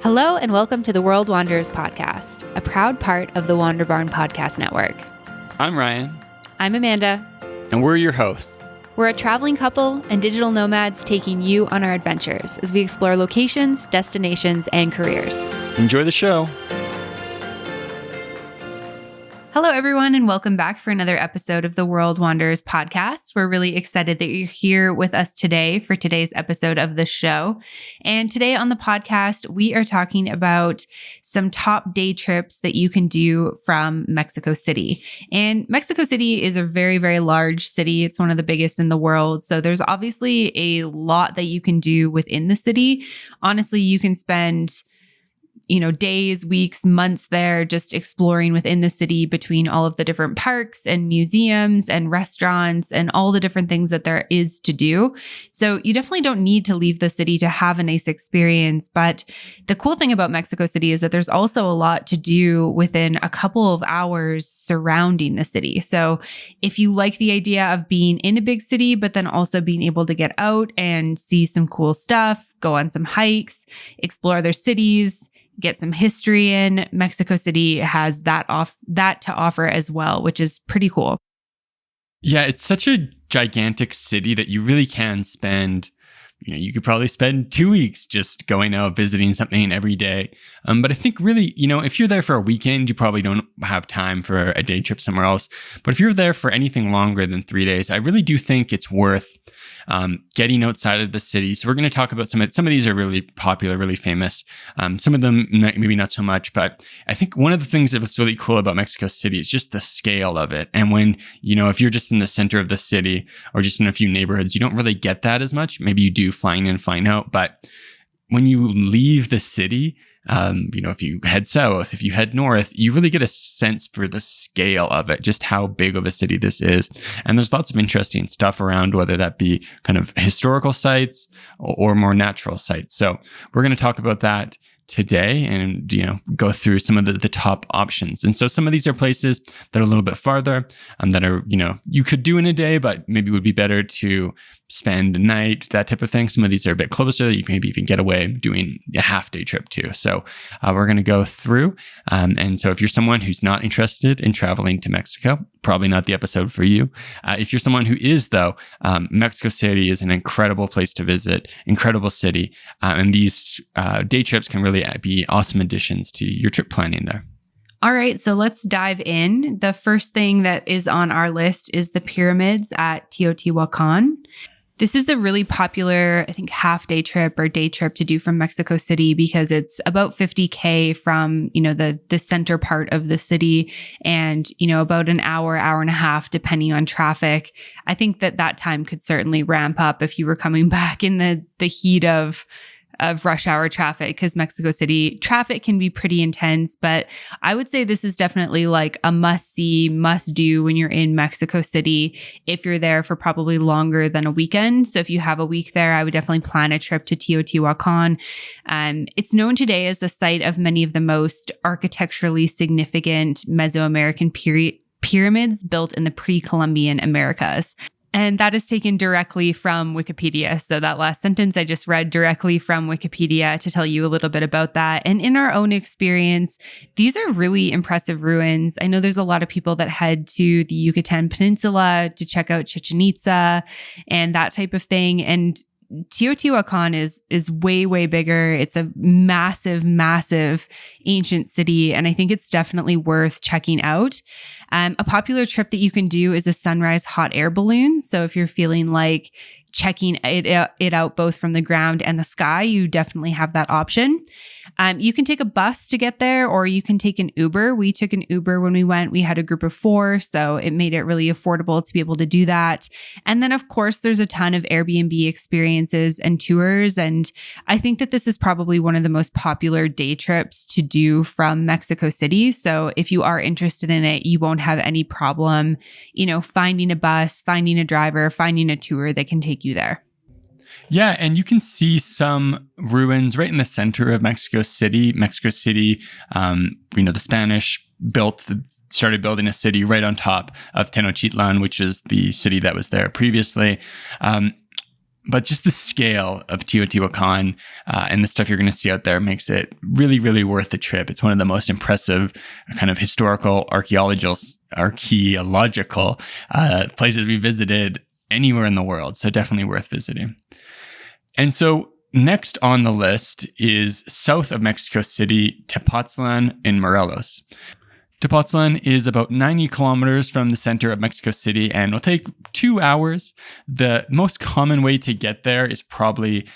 Hello and welcome to the World Wanderers podcast, a proud part of the Wander Barn Podcast Network. I'm Ryan. I'm Amanda. And we're your hosts. We're a traveling couple and digital nomads taking you on our adventures as we explore locations, destinations, and careers. Enjoy the show. Hello, everyone, and welcome back for another episode of the World Wanderers podcast. We're really excited that you're here with us today for today's episode of the show. And today on the podcast, we are talking about some top day trips that you can do from Mexico City. And Mexico City is a very, very large city. It's one of the biggest in the world. So there's obviously a lot that you can do within the city. Honestly, you can spend days, weeks, months there just exploring within the city between all of the different parks and museums and restaurants and all the different things that there is to do. So you definitely don't need to leave the city to have a nice experience. But the cool thing about Mexico City is that there's also a lot to do within a couple of hours surrounding the city. So if you like the idea of being in a big city, but then also being able to get out and see some cool stuff, go on some hikes, explore other cities, get some history in, Mexico City has that to offer as well, which is pretty cool. Yeah, it's such a gigantic city that you really can spend, you could probably spend 2 weeks just going out, visiting something every day. But I think really, if you're there for a weekend, you probably don't have time for a day trip somewhere else. But if you're there for anything longer than 3 days, I really do think it's worth getting outside of the city. So we're going to talk about some of these are really popular, really famous. Some of them maybe not so much, but I think one of the things that's really cool about Mexico City is just the scale of it. And when, if you're just in the center of the city or just in a few neighborhoods, you don't really get that as much. Maybe you do flying in, flying out. But when you leave the city, if you head south, if you head north, you really get a sense for the scale of it, just how big of a city this is. And there's lots of interesting stuff around, whether that be kind of historical sites or more natural sites. So we're going to talk about that today and, go through some of the top options. And so some of these are places that are a little bit farther, that are, you could do in a day, but maybe would be better to spend a night, that type of thing. Some of these are a bit closer. You can maybe even get away doing a half day trip too. So we're going to go through. And so if you're someone who's not interested in traveling to Mexico, probably not the episode for you. If you're someone who is though, Mexico City is an incredible place to visit, incredible city. And these day trips can really be awesome additions to your trip planning there. All right, so let's dive in. The first thing that is on our list is the pyramids at Teotihuacan. This is a really popular, I think, half-day trip or day trip to do from Mexico City because it's about 50K from, the center part of the city and, about an hour and a half, depending on traffic. I think that time could certainly ramp up if you were coming back in the heat of rush hour traffic, because Mexico City traffic can be pretty intense. But I would say this is definitely like a must-see, must-do when you're in Mexico City if you're there for probably longer than a weekend. So if you have a week there, I would definitely plan a trip to Teotihuacan. It's known today as the site of many of the most architecturally significant Mesoamerican pyramids built in the pre-Columbian Americas. And that is taken directly from Wikipedia. So that last sentence I just read directly from Wikipedia to tell you a little bit about that. And in our own experience, these are really impressive ruins. I know there's a lot of people that head to the Yucatan Peninsula to check out Chichen Itza and that type of thing. And Teotihuacan is way, way bigger. It's a massive, massive ancient city. And I think it's definitely worth checking out. A popular trip that you can do is a sunrise hot air balloon. So if you're feeling like checking it out both from the ground and the sky, you definitely have that option. You can take a bus to get there, or you can take an Uber. We took an Uber when we went. We had a group of 4, so it made it really affordable to be able to do that. And then, of course, there's a ton of Airbnb experiences and tours. And I think that this is probably one of the most popular day trips to do from Mexico City. So if you are interested in it, you won't have any problem, finding a bus, finding a driver, finding a tour that can take you there. Yeah, and you can see some ruins right in the center of Mexico City. Mexico City, the Spanish started building a city right on top of Tenochtitlan, which is the city that was there previously. But just the scale of Teotihuacan and the stuff you're going to see out there makes it really, really worth the trip. It's one of the most impressive kind of historical, archaeological places we visited anywhere in the world. So definitely worth visiting. And so next on the list is south of Mexico City, Tepoztlan in Morelos. Tepoztlan is about 90 kilometers from the center of Mexico City and will take 2 hours. The most common way to get there is probably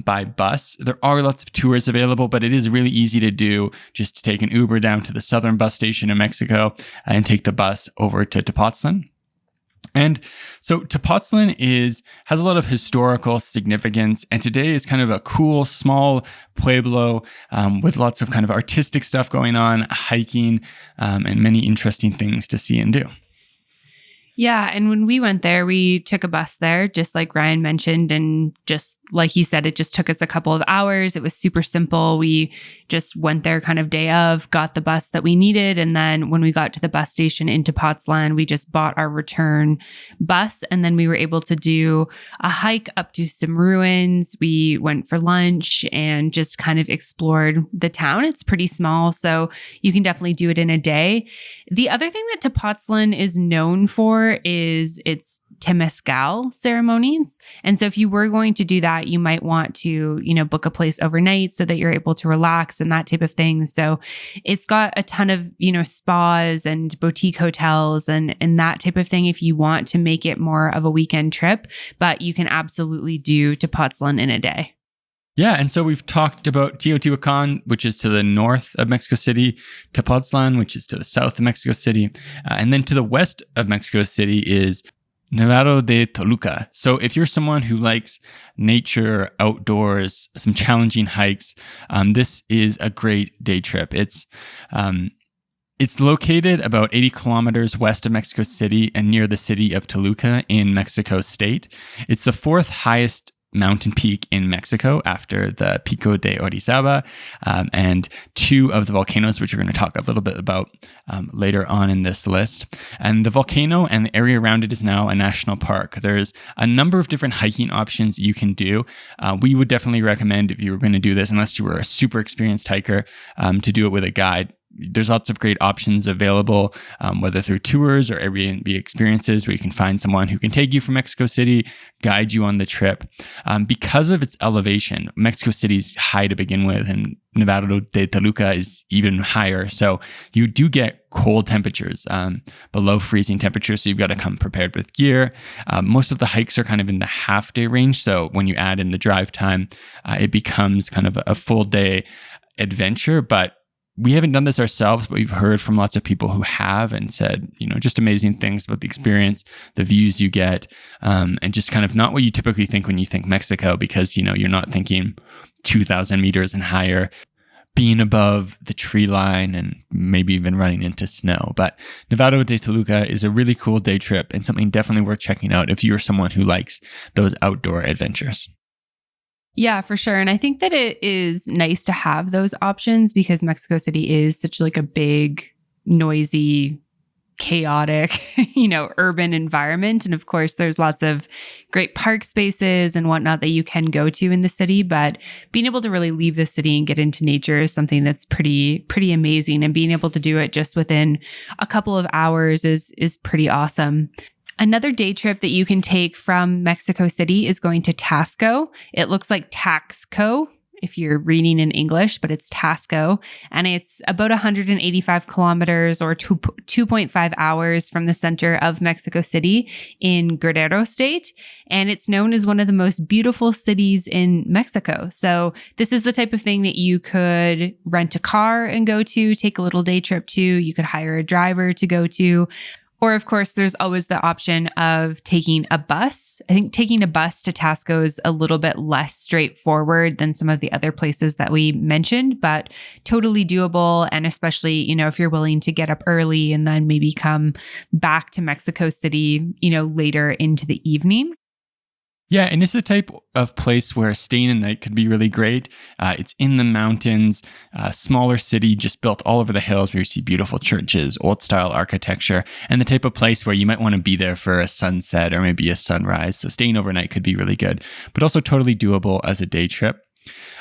by bus. There are lots of tours available, but it is really easy to do just to take an Uber down to the southern bus station in Mexico and take the bus over to Tepoztlan. And so Tepoztlan has a lot of historical significance, and today is kind of a cool, small pueblo with lots of kind of artistic stuff going on, hiking, and many interesting things to see and do. Yeah. And when we went there, we took a bus there, just like Ryan mentioned. And just like he said, it just took us a couple of hours. It was super simple. We just went there kind of day of, got the bus that we needed. And then when we got to the bus station in Tepoztlan, we just bought our return bus. And then we were able to do a hike up to some ruins. We went for lunch and just kind of explored the town. It's pretty small, so you can definitely do it in a day. The other thing that Tepoztlan is known for is its temescal ceremonies. And so if you were going to do that, you might want to, book a place overnight so that you're able to relax and that type of thing. So it's got a ton of, spas and boutique hotels and that type of thing if you want to make it more of a weekend trip, but you can absolutely do Tepoztlan in a day. Yeah, and so we've talked about Teotihuacan, which is to the north of Mexico City, Tepoztlan, which is to the south of Mexico City, and then to the west of Mexico City is Nevado de Toluca. So if you're someone who likes nature, outdoors, some challenging hikes, this is a great day trip. It's located about 80 kilometers west of Mexico City and near the city of Toluca in Mexico State. It's the fourth highest mountain peak in Mexico after the Pico de Orizaba and two of the volcanoes, which we're going to talk a little bit about later on in this list. And the volcano and the area around it is now a national park. There's a number of different hiking options you can do. We would definitely recommend, if you were going to do this, unless you were a super experienced hiker, to do it with a guide. There's lots of great options available, whether through tours or Airbnb experiences where you can find someone who can take you from Mexico City, guide you on the trip. Because of its elevation, Mexico City's high to begin with, and Nevado de Toluca is even higher. So you do get cold temperatures, below freezing temperatures. So you've got to come prepared with gear. Most of the hikes are kind of in the half day range. So when you add in the drive time, it becomes kind of a full day adventure. But we haven't done this ourselves, but we've heard from lots of people who have and said, just amazing things about the experience, the views you get, and just kind of not what you typically think when you think Mexico, because, you're not thinking 2,000 meters and higher, being above the tree line and maybe even running into snow. But Nevado de Toluca is a really cool day trip and something definitely worth checking out if you're someone who likes those outdoor adventures. Yeah, for sure. And I think that it is nice to have those options because Mexico City is such like a big, noisy, chaotic, urban environment. And of course, there's lots of great park spaces and whatnot that you can go to in the city. But being able to really leave the city and get into nature is something that's pretty amazing. And being able to do it just within a couple of hours is pretty awesome. Another day trip that you can take from Mexico City is going to Tasco. It looks like Taxco if you're reading in English, but it's Tasco. And it's about 185 kilometers or 2.5 hours from the center of Mexico City in Guerrero State. And it's known as one of the most beautiful cities in Mexico. So this is the type of thing that you could rent a car and go to, take a little day trip to. You could hire a driver to go to. Or, of course, there's always the option of taking a bus. I think taking a bus to Tasco is a little bit less straightforward than some of the other places that we mentioned, but totally doable. And especially, if you're willing to get up early and then maybe come back to Mexico City, later into the evening. Yeah, and it's the type of place where staying a night could be really great. It's in the mountains, smaller city just built all over the hills where you see beautiful churches, old style architecture, and the type of place where you might want to be there for a sunset or maybe a sunrise. So staying overnight could be really good, but also totally doable as a day trip.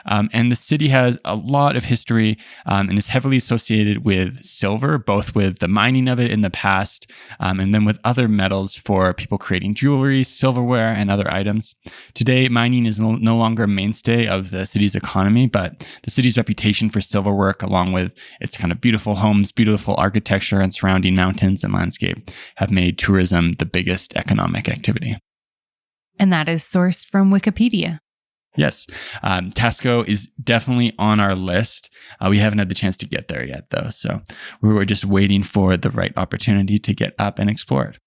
And the city has a lot of history and is heavily associated with silver, both with the mining of it in the past and then with other metals for people creating jewelry, silverware, and other items. Today, mining is no longer a mainstay of the city's economy, but the city's reputation for silverwork, along with its kind of beautiful homes, beautiful architecture, and surrounding mountains and landscape, have made tourism the biggest economic activity. And that is sourced from Wikipedia. Yes. Tasco is definitely on our list. We haven't had the chance to get there yet, though. So we were just waiting for the right opportunity to get up and explore it.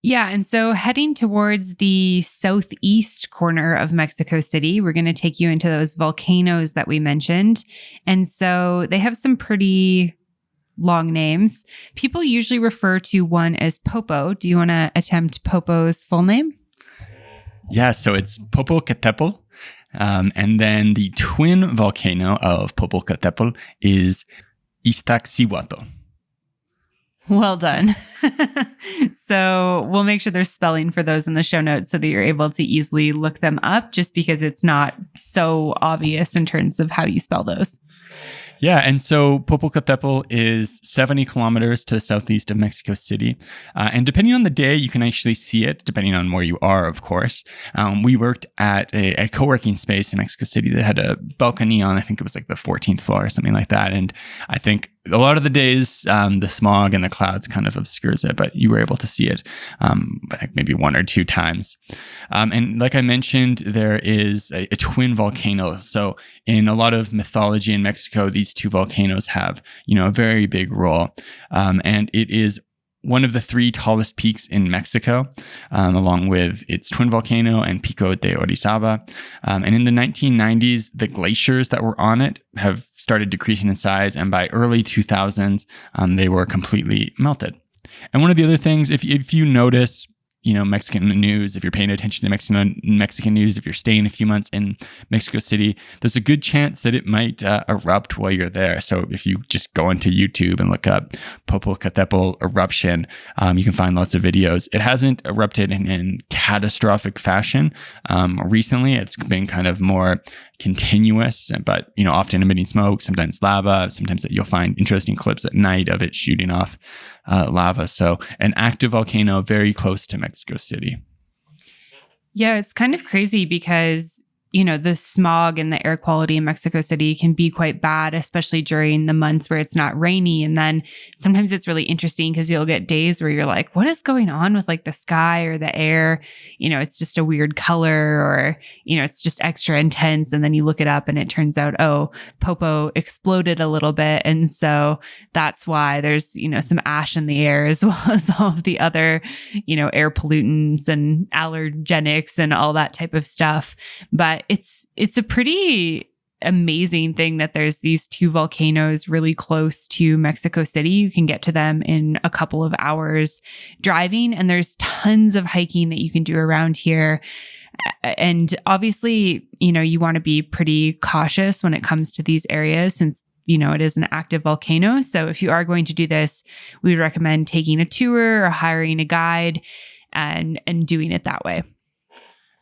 Yeah. And so heading towards the southeast corner of Mexico City, we're going to take you into those volcanoes that we mentioned. And so they have some pretty long names. People usually refer to one as Popo. Do you want to attempt Popo's full name? Yeah. So it's Popocatépetl. And then the twin volcano of Popocatépetl is Iztaccíhuatl. Well done. So we'll make sure there's spelling for those in the show notes so that you're able to easily look them up, just because it's not so obvious in terms of how you spell those. Yeah, and so Popocatépetl is 70 kilometers to the southeast of Mexico City. And depending on the day, you can actually see it, depending on where you are, of course. We worked at a co-working space in Mexico City that had a balcony on, I think it was like the 14th floor or something like that. And I think a lot of the days, the smog and the clouds kind of obscures it, but you were able to see it, I think maybe one or two times. And like I mentioned, there is a twin volcano. So in a lot of mythology in Mexico, these two volcanoes have, a very big role. And it is one of the three tallest peaks in Mexico, along with its twin volcano and Pico de Orizaba. And in the 1990s, the glaciers that were on it have started decreasing in size, and by early 2000s, they were completely melted. And one of the other things, if you notice, Mexican news, if you're paying attention to Mexican news, if you're staying a few months in Mexico City, there's a good chance that it might erupt while you're there. So if you just go into YouTube and look up Popocatépetl eruption, you can find lots of videos. It hasn't erupted in catastrophic fashion. Recently, it's been kind of more continuous, but often emitting smoke, sometimes lava, sometimes you'll find interesting clips at night of it shooting off lava. So an active volcano very close to Mexico City. Yeah, it's kind of crazy because the smog and the air quality in Mexico City can be quite bad, especially during the months where it's not rainy. And then sometimes it's really interesting because you'll get days where you're like, what is going on with like the sky or the air? It's just a weird color, or, it's just extra intense. And then you look it up and it turns out, oh, Popo exploded a little bit. And so that's why there's, some ash in the air, as well as all of the other, air pollutants and allergenics and all that type of stuff. But it's a pretty amazing thing that there's these two volcanoes really close to Mexico City. You can get to them in a couple of hours driving, and there's tons of hiking that you can do around here. And obviously, you want to be pretty cautious when it comes to these areas, since it is an active volcano. So if you are going to do this, we would recommend taking a tour or hiring a guide and doing it that way.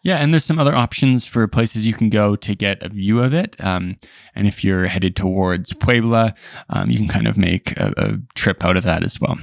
Yeah, and there's some other options for places you can go to get a view of it. And if you're headed towards Puebla, you can kind of make a trip out of that as well.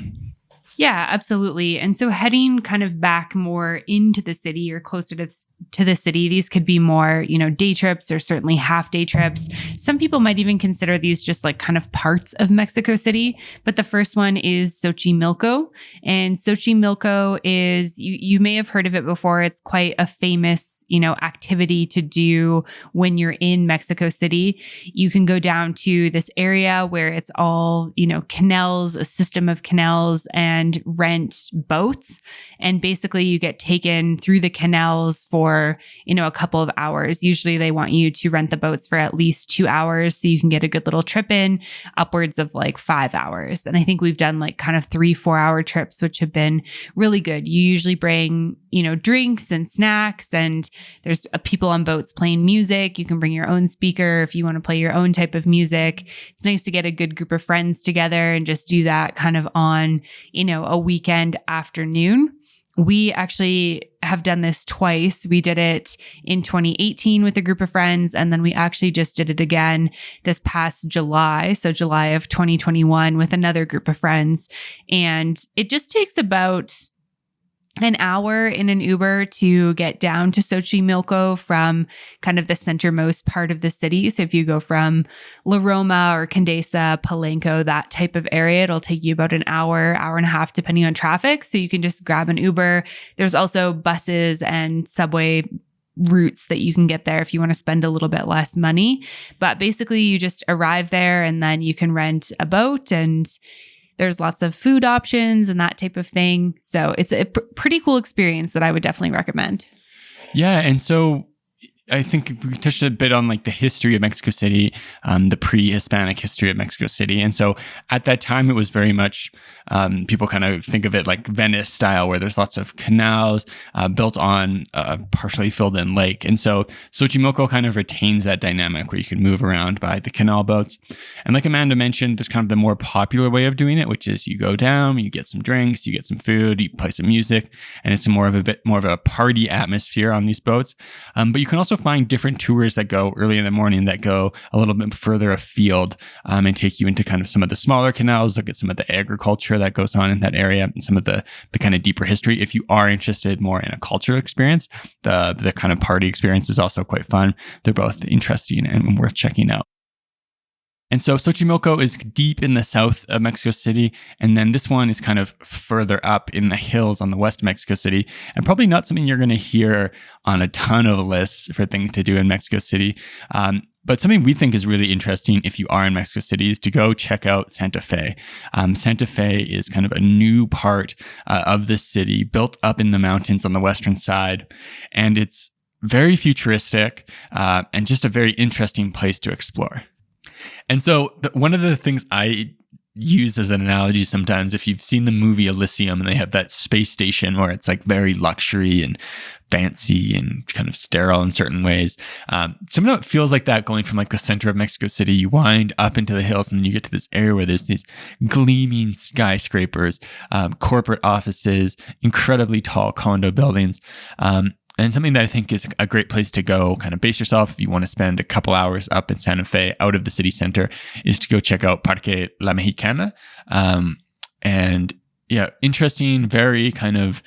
Yeah, absolutely. And so heading kind of back more into the city or closer to the city, these could be more, day trips or certainly half day trips. Some people might even consider these just like kind of parts of Mexico City. But the first one is Xochimilco. And Xochimilco is, you may have heard of it before. It's quite a famous, activity to do when you're in Mexico City. You can go down to this area where it's all, canals, a system of canals, and rent boats. And basically you get taken through the canals for, a couple of hours. Usually they want you to rent the boats for at least 2 hours so you can get a good little trip in, upwards of like 5 hours. And I think we've done like kind of 3-4 hour trips, which have been really good. You usually bring, drinks and snacks, and There's people on boats playing music. You can bring your own speaker if you want to play your own type of music. It's nice to get a good group of friends together and just do that kind of on, a weekend afternoon. We actually have done this twice. We did it in 2018 with a group of friends, and then we actually just did it again this past July. So July of 2021 with another group of friends. And it just takes about an hour in an Uber to get down to Xochimilco from kind of the centermost part of the city. So if you go from La Roma or Condesa, Palenco, that type of area, it'll take you about an hour, hour and a half, depending on traffic. So you can just grab an Uber. There's also buses and subway routes that you can get there if you want to spend a little bit less money. But basically you just arrive there and then you can rent a boat, and there's lots of food options and that type of thing. So it's a pretty cool experience that I would definitely recommend. Yeah. And so I think we touched a bit on like the history of Mexico City, the pre-Hispanic history of Mexico City. And so at that time, it was very much, people kind of think of it like Venice style, where there's lots of canals built on a partially filled in lake. And so Xochimilco kind of retains that dynamic where you can move around by the canal boats. And like Amanda mentioned, there's kind of the more popular way of doing it, which is you go down, you get some drinks, you get some food, you play some music, and it's a bit more of a party atmosphere on these boats. But you can also find different tours that go early in the morning that go a little bit further afield and take you into kind of some of the smaller canals, look at some of the agriculture that goes on in that area and some of the kind of deeper history. If you are interested more in a cultural experience, the kind of party experience is also quite fun. They're both interesting and worth checking out. And so Xochimilco is deep in the south of Mexico City. And then this one is kind of further up in the hills on the west of Mexico City. And probably not something you're going to hear on a ton of lists for things to do in Mexico City. But something we think is really interesting if you are in Mexico City is to go check out Santa Fe. Santa Fe is kind of a new part of the city built up in the mountains on the western side. And it's very futuristic and just a very interesting place to explore. And so one of the things I use as an analogy sometimes, if you've seen the movie Elysium and they have that space station where it's like very luxury and fancy and kind of sterile in certain ways, somehow it feels like that going from like the center of Mexico City. You wind up into the hills and then you get to this area where there's these gleaming skyscrapers, corporate offices, incredibly tall condo buildings. And something that I think is a great place to go, kind of base yourself if you want to spend a couple hours up in Santa Fe out of the city center, is to go check out Parque La Mexicana. And yeah, interesting, very kind of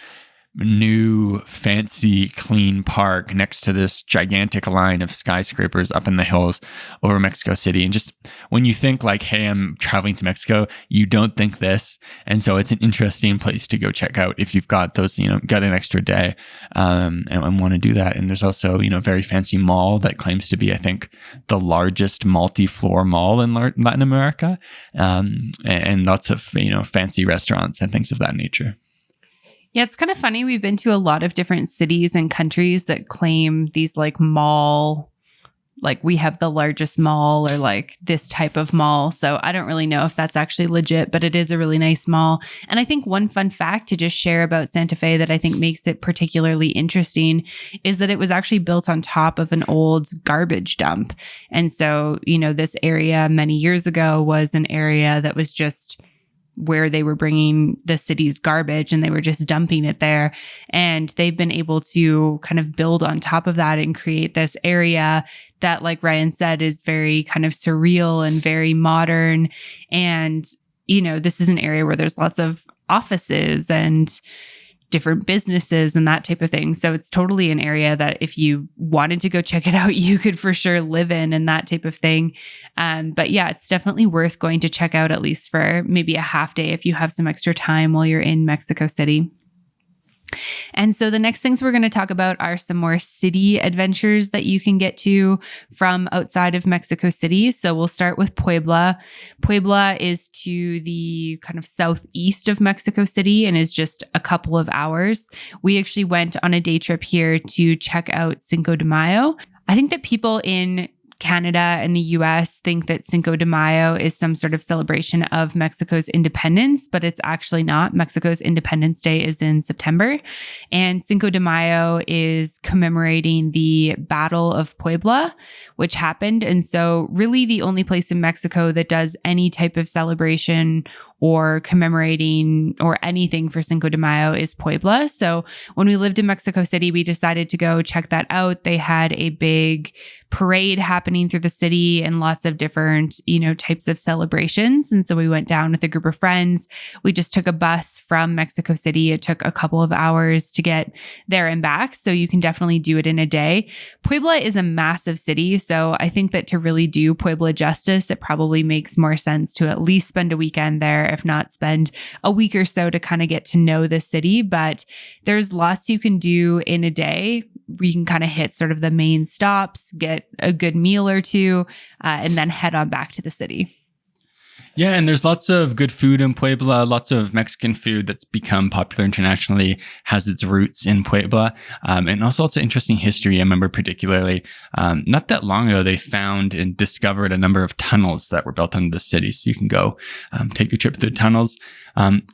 new, fancy, clean park next to this gigantic line of skyscrapers up in the hills over Mexico City. And just when you think like, hey, I'm traveling to Mexico, you don't think this. And so it's an interesting place to go check out if you've got those, got an extra day and want to do that. And there's also, a very fancy mall that claims to be, I think, the largest multi-floor mall in Latin America, and lots of, fancy restaurants and things of that nature. Yeah, it's kind of funny. We've been to a lot of different cities and countries that claim these like mall, like we have the largest mall or like this type of mall. So I don't really know if that's actually legit, but it is a really nice mall. And I think one fun fact to just share about Santa Fe that I think makes it particularly interesting is that it was actually built on top of an old garbage dump. And so, this area many years ago was an area that was just where they were bringing the city's garbage and they were just dumping it there. And they've been able to kind of build on top of that and create this area that, like Ryan said, is very kind of surreal and very modern. And, this is an area where there's lots of offices and different businesses and that type of thing. So it's totally an area that if you wanted to go check it out, you could for sure live in and that type of thing. But yeah, it's definitely worth going to check out at least for maybe a half day if you have some extra time while you're in Mexico City. And so the next things we're going to talk about are some more city adventures that you can get to from outside of Mexico City. So we'll start with Puebla. Puebla is to the kind of southeast of Mexico City and is just a couple of hours. We actually went on a day trip here to check out Cinco de Mayo. I think that people in Canada and the US think that Cinco de Mayo is some sort of celebration of Mexico's independence, but it's actually not. Mexico's Independence Day is in September, and Cinco de Mayo is commemorating the Battle of Puebla, which happened. And so really the only place in Mexico that does any type of celebration or commemorating or anything for Cinco de Mayo is Puebla. So when we lived in Mexico City, we decided to go check that out. They had a big parade happening through the city and lots of different, types of celebrations. And so we went down with a group of friends. We just took a bus from Mexico City. It took a couple of hours to get there and back. So you can definitely do it in a day. Puebla is a massive city. So I think that to really do Puebla justice, it probably makes more sense to at least spend a weekend there, if not spend a week or so to kind of get to know the city. But there's lots you can do in a day. You can kind of hit sort of the main stops, get a good meal or two, and then head on back to the city. Yeah, and there's lots of good food in Puebla, lots of Mexican food that's become popular internationally, has its roots in Puebla, and also lots of interesting history. I remember particularly, not that long ago, they found and discovered a number of tunnels that were built into the city. So you can go take a trip through tunnels.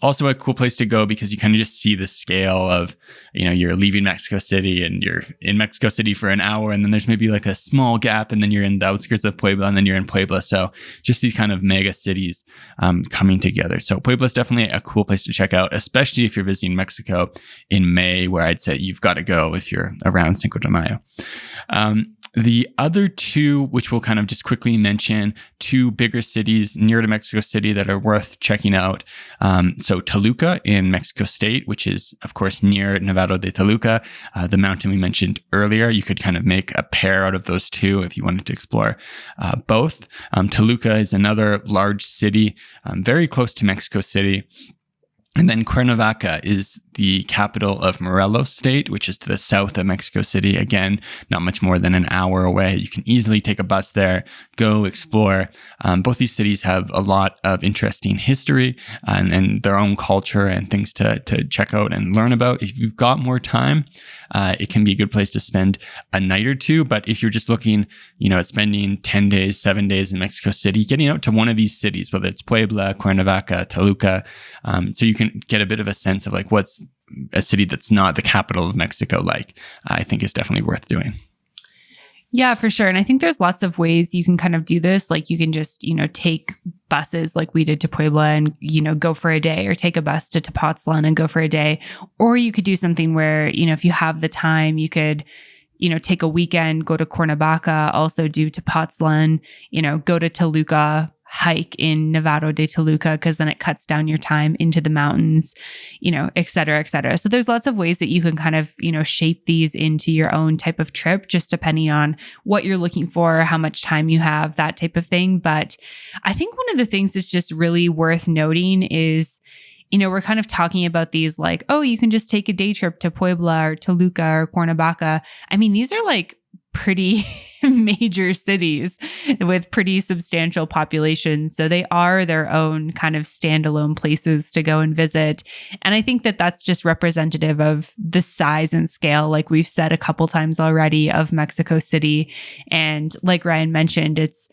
Also a cool place to go because you kind of just see the scale of, you're leaving Mexico City and you're in Mexico City for an hour, and then there's maybe like a small gap, and then you're in the outskirts of Puebla, and then you're in Puebla. So just these kind of mega cities coming together. So Puebla is definitely a cool place to check out, especially if you're visiting Mexico in May, where I'd say you've got to go if you're around Cinco de Mayo. The other two, which we'll kind of just quickly mention, two bigger cities near to Mexico City that are worth checking out. So Toluca in Mexico State, which is, of course, near Nevado de Toluca, the mountain we mentioned earlier. You could kind of make a pair out of those two if you wanted to explore both. Toluca is another large city, very close to Mexico City. And then Cuernovaca is the capital of Morelos state, which is to the south of Mexico City. Again, not much more than an hour away. You can easily take a bus there, go explore. Both these cities have a lot of interesting history and their own culture and things to check out and learn about. If you've got more time, it can be a good place to spend a night or two. But if you're just looking, at spending 10 days, 7 days in Mexico City, getting out to one of these cities, whether it's Puebla, Cuernovaca, Toluca, so you can get a bit of a sense of like what's a city that's not the capital of Mexico like, I think is definitely worth doing. Yeah, for sure. And I think there's lots of ways you can kind of do this. Like you can just, take buses like we did to Puebla and, go for a day, or take a bus to Tepoztlan and go for a day. Or you could do something where, if you have the time, you could, take a weekend, go to Cuernovaca, also do Tepoztlan, go to Toluca, hike in Nevado de Toluca, because then it cuts down your time into the mountains, et cetera, et cetera. So there's lots of ways that you can kind of, shape these into your own type of trip, just depending on what you're looking for, how much time you have, that type of thing. But I think one of the things that's just really worth noting is, we're kind of talking about these like, oh, you can just take a day trip to Puebla or Toluca or Cuernovaca. I mean, these are like pretty major cities with pretty substantial populations. So they are their own kind of standalone places to go and visit. And I think that that's just representative of the size and scale, like we've said a couple times already, of Mexico City. And like Ryan mentioned, it's,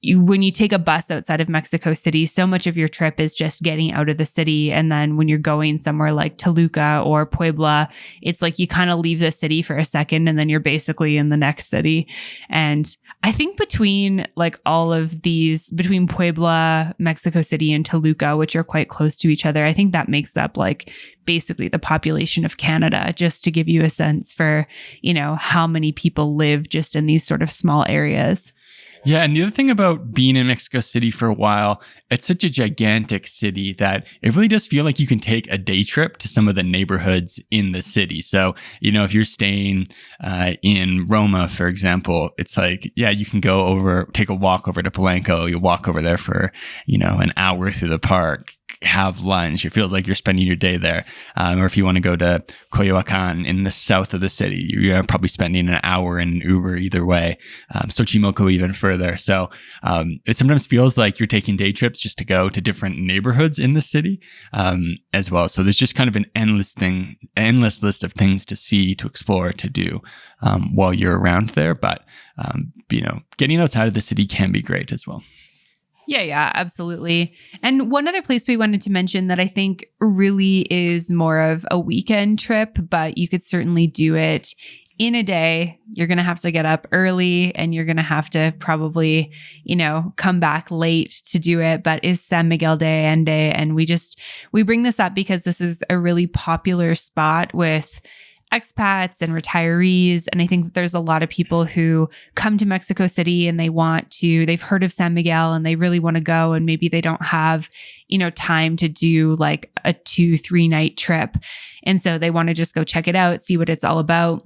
when you take a bus outside of Mexico City, so much of your trip is just getting out of the city. And then when you're going somewhere like Toluca or Puebla, it's like you kind of leave the city for a second and then you're basically in the next city. And I think between like all of these, between Puebla, Mexico City, and Toluca, which are quite close to each other, I think that makes up like basically the population of Canada, just to give you a sense for, how many people live just in these sort of small areas. Yeah, and the other thing about being in Mexico City for a while, it's such a gigantic city that it really does feel like you can take a day trip to some of the neighborhoods in the city. So, if you're staying in Roma, for example, it's like, yeah, you can go over, take a walk over to Palenque. You walk over there for, an hour through the park, have lunch, it feels like you're spending your day there. Or if you want to go to Cuernovaca in the south of the city, you're probably spending an hour in Uber either way. Xochimilco even further. So it sometimes feels like you're taking day trips just to go to different neighborhoods in the city as well. So there's just kind of an endless list of things to see, to explore, to do while you're around there. But getting outside of the city can be great as well. Yeah, absolutely. And one other place we wanted to mention that I think really is more of a weekend trip, but you could certainly do it in a day. You're going to have to get up early and you're going to have to probably, come back late to do it, but is San Miguel de Allende. And we bring this up because this is a really popular spot with expats and retirees. And I think there's a lot of people who come to Mexico City and they've heard of San Miguel and they really want to go. And maybe they don't have, time to do like a 2-3 night trip. And so they want to just go check it out, see what it's all about.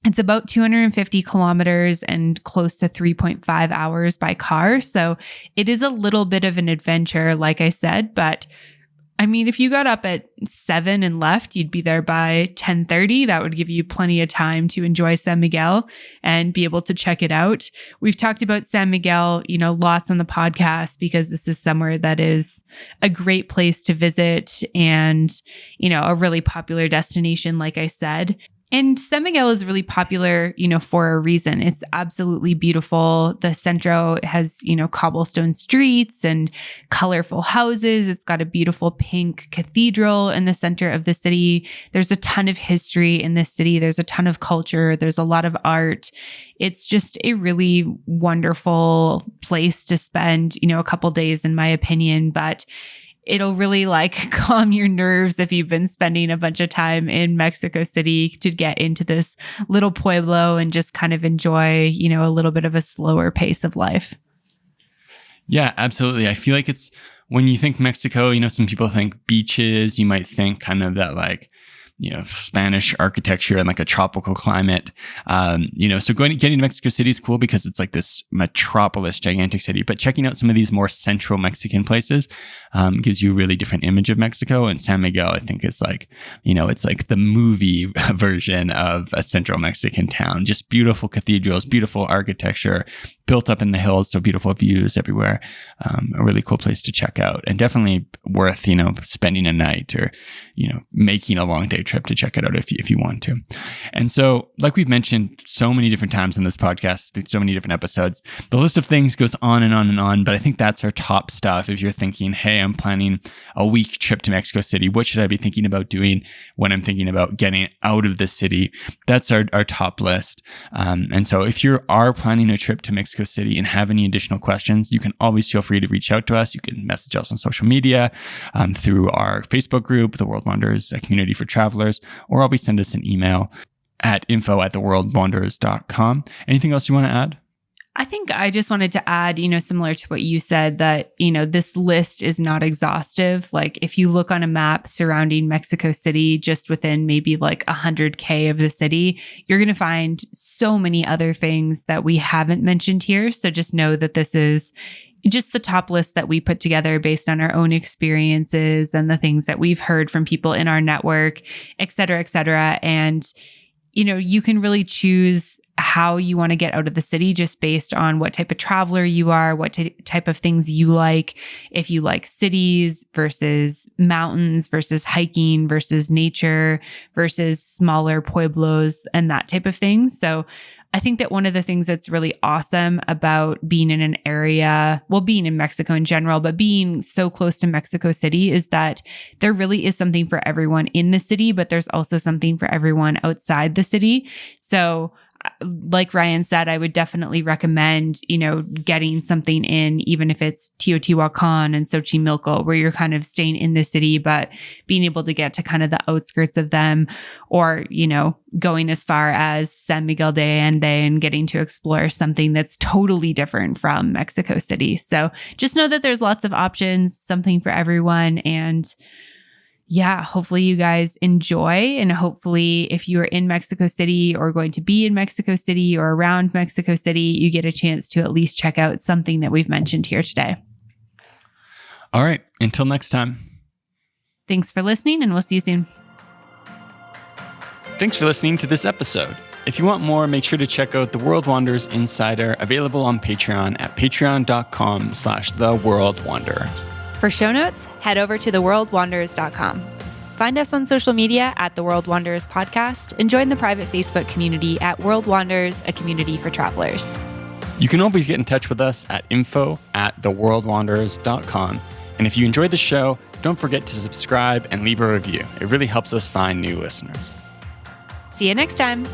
It's about 250 kilometers and close to 3.5 hours by car. So it is a little bit of an adventure, like I said, but I mean, if you got up at 7 and left, you'd be there by 10:30. That would give you plenty of time to enjoy San Miguel and be able to check it out. We've talked about San Miguel, lots on the podcast because this is somewhere that is a great place to visit and, a really popular destination, like I said. And San Miguel is really popular, for a reason. It's absolutely beautiful. The centro has, cobblestone streets and colorful houses. It's got a beautiful pink cathedral in the center of the city. There's a ton of history in this city. There's a ton of culture. There's a lot of art. It's just a really wonderful place to spend, a couple days, in my opinion. But it'll really calm your nerves if you've been spending a bunch of time in Mexico City to get into this little pueblo and just kind of enjoy, a little bit of a slower pace of life. Yeah, absolutely. I feel like it's when you think Mexico, some people think beaches, you might think kind of that Spanish architecture and like a tropical climate. So getting to Mexico City is cool because it's like this metropolis, gigantic city, but checking out some of these more central Mexican places gives you a really different image of Mexico. And San Miguel, I think, is it's like the movie version of a central Mexican town. Just beautiful cathedrals, beautiful architecture, built up in the hills, so beautiful views everywhere. A really cool place to check out, and definitely worth spending a night or making a long day trip to check it out if you want to. And so, like we've mentioned so many different times in this podcast, so many different episodes, the list of things goes on and on and on. But I think that's our top stuff. If you're thinking, hey, I'm planning a week trip to Mexico City, what should I be thinking about doing when I'm thinking about getting out of the city? That's our top list. And so if you are planning a trip to Mexico City and have any additional questions, you can always feel free to reach out to us. You can message us on social media, through our Facebook group, The World Wonders, a community for travelers, or always send us an email at info@theworldwanderers.com. Anything else you want to add? I think I just wanted to add, similar to what you said, that, this list is not exhaustive. Like if you look on a map surrounding Mexico City, just within maybe 100K of the city, you're going to find so many other things that we haven't mentioned here. So just know that this is just the top list that we put together based on our own experiences and the things that we've heard from people in our network, et cetera, et cetera. And, you can really choose how you want to get out of the city just based on what type of traveler you are, what type of things you like. If you like cities versus mountains versus hiking versus nature versus smaller pueblos and that type of thing. So I think that one of the things that's really awesome about being in an area, being in Mexico in general, but being so close to Mexico City, is that there really is something for everyone in the city, but there's also something for everyone outside the city. So like Ryan said, I would definitely recommend, getting something in, even if it's Teotihuacan and Xochimilco, where you're kind of staying in the city, but being able to get to kind of the outskirts of them, or, going as far as San Miguel de Allende and getting to explore something that's totally different from Mexico City. So just know that there's lots of options, something for everyone. And yeah, hopefully you guys enjoy. And hopefully if you are in Mexico City or going to be in Mexico City or around Mexico City, you get a chance to at least check out something that we've mentioned here today. All right. Until next time. Thanks for listening, and we'll see you soon. Thanks for listening to this episode. If you want more, make sure to check out The World Wanderers Insider, available on Patreon at patreon.com/theworldwanderers. For show notes, head over to theworldwanderers.com. Find us on social media at The World Wanderers Podcast and join the private Facebook community at World Wanderers, a community for travelers. You can always get in touch with us at info@theworldwanderers.com. And if you enjoyed the show, don't forget to subscribe and leave a review. It really helps us find new listeners. See you next time.